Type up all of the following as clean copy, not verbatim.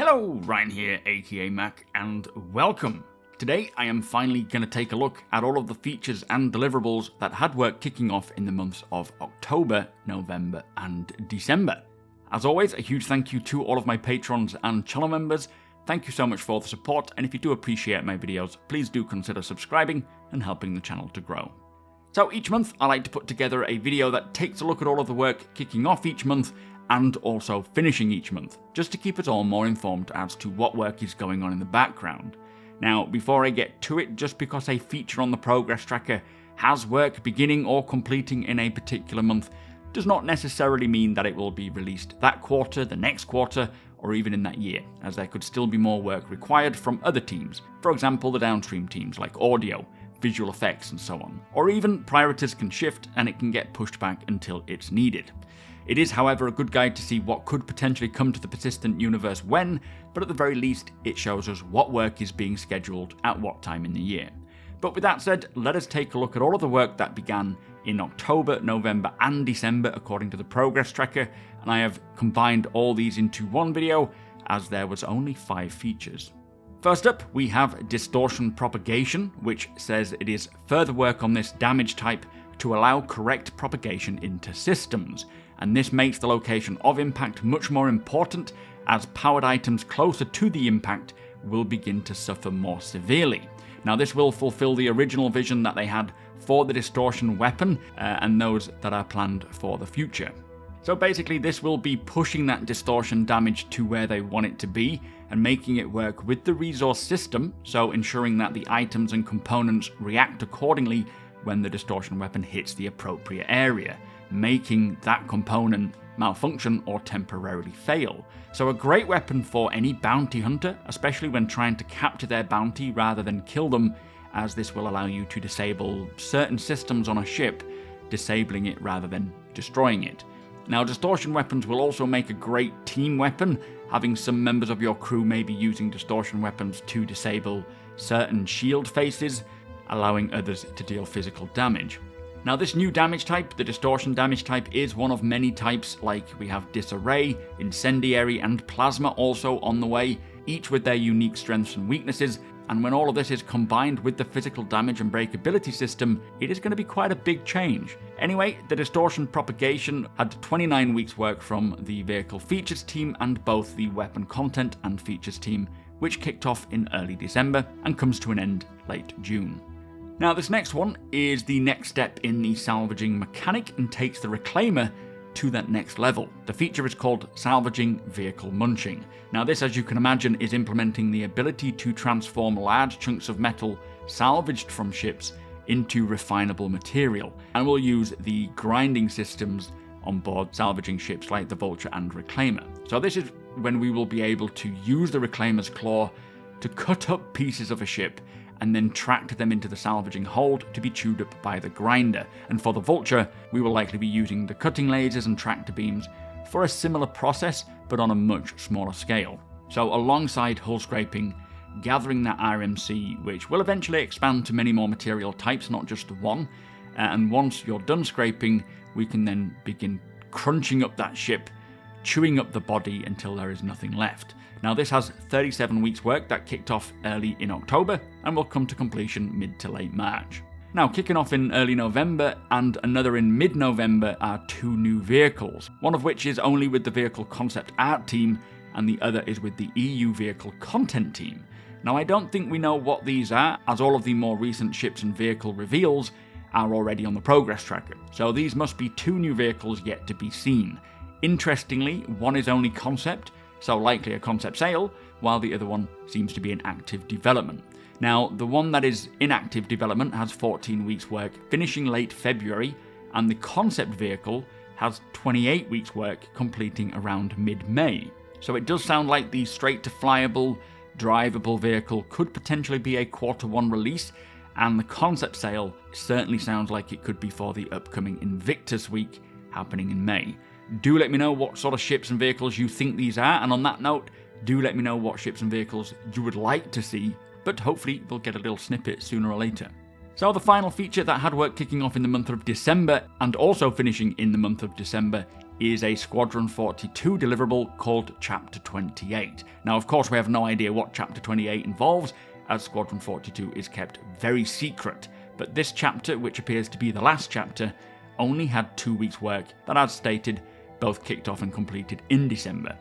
Hello, Ryan here, aka Mac, and welcome. Today I am finally going to take a look at all of the features and deliverables that had work kicking off in the months of October, November and December. As always, a huge thank you to all of my patrons and channel members. Thank you so much for the support, and if you do appreciate my videos, please do consider subscribing and helping the channel to grow. So each month I like to put together a video that takes a look at all of the work kicking off each month and also finishing each month, just to keep us all more informed as to what work is going on in the background. Now, before I get to it, just because a feature on the progress tracker has work beginning or completing in a particular month does not necessarily mean that it will be released that quarter, the next quarter, or even in that year, as there could still be more work required from other teams, for example the downstream teams like audio, visual effects and so on. Or even priorities can shift and it can get pushed back until it's needed. It is, however, a good guide to see what could potentially come to the persistent universe when, but at the very least, it shows us what work is being scheduled at what time in the year. But with that said, let us take a look at all of the work that began in October, November and December according to the progress tracker, and I have combined all these into one video as there was only 5 features. First up, we have Distortion Propagation, which says it is further work on this damage type to allow correct propagation into systems. And this makes the location of impact much more important, as powered items closer to the impact will begin to suffer more severely. Now this will fulfill the original vision that they had for the distortion weapon and those that are planned for the future. So basically this will be pushing that distortion damage to where they want it to be and making it work with the resource system, so ensuring that the items and components react accordingly when the distortion weapon hits the appropriate area, making that component malfunction or temporarily fail. So a great weapon for any bounty hunter, especially when trying to capture their bounty rather than kill them, as this will allow you to disable certain systems on a ship, disabling it rather than destroying it. Now, distortion weapons will also make a great team weapon, having some members of your crew maybe using distortion weapons to disable certain shield faces, allowing others to deal physical damage. Now this new damage type, the distortion damage type, is one of many types, like we have disarray, incendiary and plasma also on the way, each with their unique strengths and weaknesses, and when all of this is combined with the physical damage and breakability system, it is going to be quite a big change. Anyway, the Distortion Propagation had 29 weeks work from the vehicle features team and both the weapon content and features team, which kicked off in early December and comes to an end late June. Now this next one is the next step in the salvaging mechanic and takes the Reclaimer to that next level. The feature is called Salvaging Vehicle Munching. Now this, as you can imagine, is implementing the ability to transform large chunks of metal salvaged from ships into refinable material, and will use the grinding systems on board salvaging ships like the Vulture and Reclaimer. So this is when we will be able to use the Reclaimer's claw to cut up pieces of a ship and then tracked them into the salvaging hold to be chewed up by the grinder. And for the Vulture, we will likely be using the cutting lasers and tractor beams for a similar process, but on a much smaller scale. So alongside hull scraping, gathering that RMC, which will eventually expand to many more material types, not just one, and once you're done scraping, we can then begin crunching up that ship, chewing up the body until there is nothing left. Now this has 37 weeks work that kicked off early in October and will come to completion mid to late March. Now kicking off in early November and another in mid-November are 2 new vehicles, one of which is only with the vehicle concept art team and the other is with the EU vehicle content team. Now I don't think we know what these are, as all of the more recent ships and vehicle reveals are already on the progress tracker, so these must be 2 new vehicles yet to be seen. Interestingly, one is only concept, so likely a concept sale, while the other one seems to be in active development. Now, the one that is in active development has 14 weeks work, finishing late February, and the concept vehicle has 28 weeks work, completing around mid-May. So it does sound like the straight-to-flyable, drivable vehicle could potentially be a Q1 release, and the concept sale certainly sounds like it could be for the upcoming Invictus Week, happening in May. Do let me know what sort of ships and vehicles you think these are, and on that note, do let me know what ships and vehicles you would like to see, but hopefully we'll get a little snippet sooner or later. So the final feature that had work kicking off in the month of December, and also finishing in the month of December, is a Squadron 42 deliverable called Chapter 28. Now, of course, we have no idea what Chapter 28 involves, as Squadron 42 is kept very secret. But this chapter, which appears to be the last chapter, only had 2 weeks' work that, as stated, both kicked off and completed in December.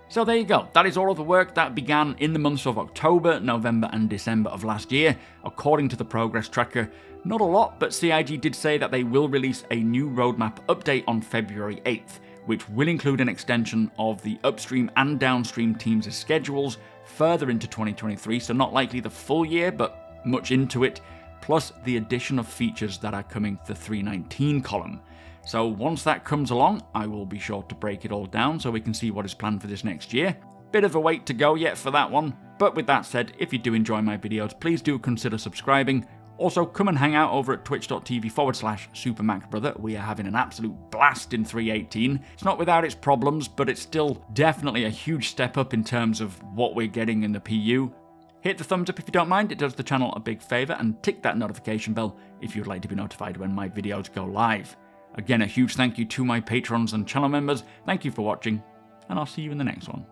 So there you go, that is all of the work that began in the months of October, November and December of last year, according to the progress tracker. Not a lot, but CIG did say that they will release a new roadmap update on February 8th, which will include an extension of the upstream and downstream teams' schedules further into 2023, so not likely the full year, but much into it, plus the addition of features that are coming to the 319 column. So once that comes along, I will be sure to break it all down so we can see what is planned for this next year. Bit of a wait to go yet for that one, but with that said, if you do enjoy my videos, please do consider subscribing. Also, come and hang out over at twitch.tv/supermacbrother. We are having an absolute blast in 318. It's not without its problems, but it's still definitely a huge step up in terms of what we're getting in the PU. Hit the thumbs up if you don't mind, it does the channel a big favour, and tick that notification bell if you'd like to be notified when my videos go live. Again, a huge thank you to my patrons and channel members. Thank you for watching, and I'll see you in the next one.